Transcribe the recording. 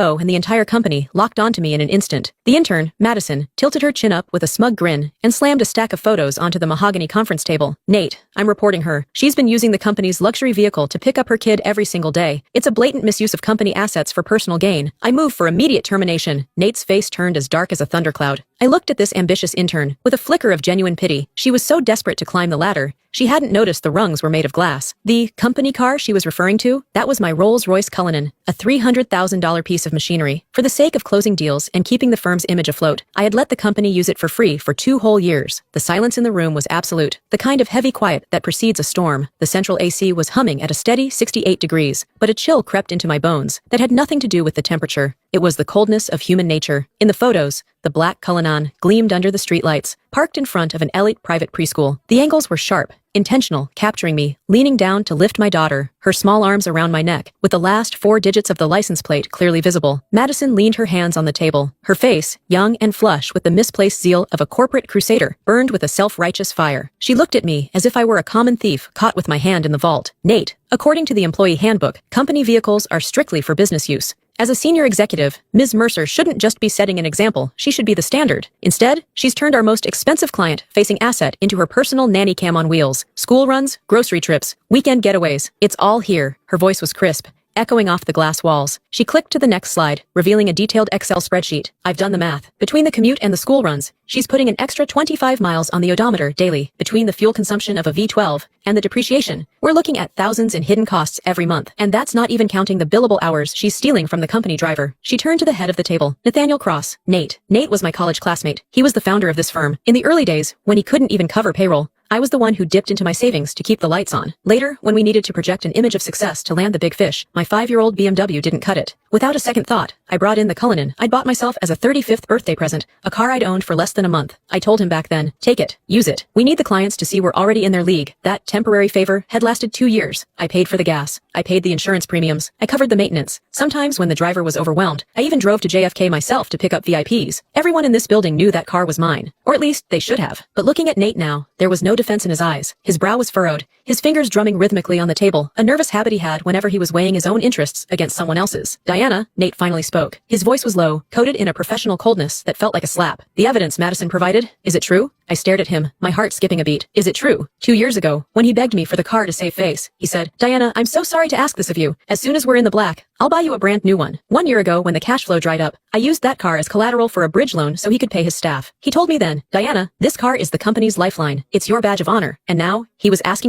and the entire company locked onto me in an instant. The intern, Madison, tilted her chin up with a smug grin and slammed a stack of photos onto the mahogany conference table. Nate, I'm reporting her. She's been using the company's luxury vehicle to pick up her kid every single day. It's a blatant misuse of company assets for personal gain. I move for immediate termination. Nate's face turned as dark as a thundercloud. I looked at this ambitious intern with a flicker of genuine pity. She was so desperate to climb the ladder, she hadn't noticed the rungs were made of glass. The company car she was referring to, that was my Rolls-Royce Cullinan, a $300,000 piece of machinery. For the sake of closing deals and keeping the firm's image afloat, I had let the company use it for free for 2 whole years. The silence in the room was absolute, the kind of heavy quiet that precedes a storm. The central AC was humming at a steady 68 degrees, but a chill crept into my bones that had nothing to do with the temperature. It was the coldness of human nature. In the photos, the black Cullinan gleamed under the streetlights, parked in front of an elite private preschool. The angles were sharp, intentional, capturing me, leaning down to lift my daughter, her small arms around my neck, with the last 4 digits of the license plate clearly visible. Madison leaned her hands on the table. Her face, young and flush with the misplaced zeal of a corporate crusader, burned with a self-righteous fire. She looked at me as if I were a common thief caught with my hand in the vault. Nate, according to the employee handbook, company vehicles are strictly for business use. As a senior executive, Ms. Mercer shouldn't just be setting an example, she should be the standard. Instead, she's turned our most expensive client-facing asset into her personal nanny cam on wheels. School runs, grocery trips, weekend getaways, it's all here. Her voice was crisp, echoing off the glass walls. She clicked to the next slide, revealing a detailed Excel spreadsheet. I've done the math. Between the commute and the school runs, she's putting an extra 25 miles on the odometer daily. Between the fuel consumption of a V12 and the depreciation, we're looking at thousands in hidden costs every month. And that's not even counting the billable hours she's stealing from the company driver. She turned to the head of the table. Nathaniel Cross. Nate. Nate was my college classmate. He was the founder of this firm. In the early days, when he couldn't even cover payroll, I was the one who dipped into my savings to keep the lights on. Later, when we needed to project an image of success to land the big fish, my 5-year-old BMW didn't cut it. Without a second thought, I brought in the Cullinan I'd bought myself as a 35th birthday present, a car I'd owned for less than a month. I told him back then, take it, use it. We need the clients to see we're already in their league. That temporary favor had lasted 2 years. I paid for the gas. I paid the insurance premiums. I covered the maintenance. Sometimes when the driver was overwhelmed, I even drove to JFK myself to pick up VIPs. Everyone in this building knew that car was mine. Or at least they should have. But looking at Nate now, there was no defense in his eyes. His brow was furrowed, his fingers drumming rhythmically on the table, a nervous habit he had whenever he was weighing his own interests against someone else's. Diana, Nate finally spoke. His voice was low, coated in a professional coldness that felt like a slap. The evidence Madison provided, is it true? I stared at him, my heart skipping a beat. Is it true? 2 years ago, when he begged me for the car to save face, he said, Diana, I'm so sorry to ask this of you. As soon as we're in the black, I'll buy you a brand new one. 1 year ago, when the cash flow dried up, I used that car as collateral for a bridge loan so he could pay his staff. He told me then, Diana, this car is the company's lifeline. It's your badge of honor. And now, he was asking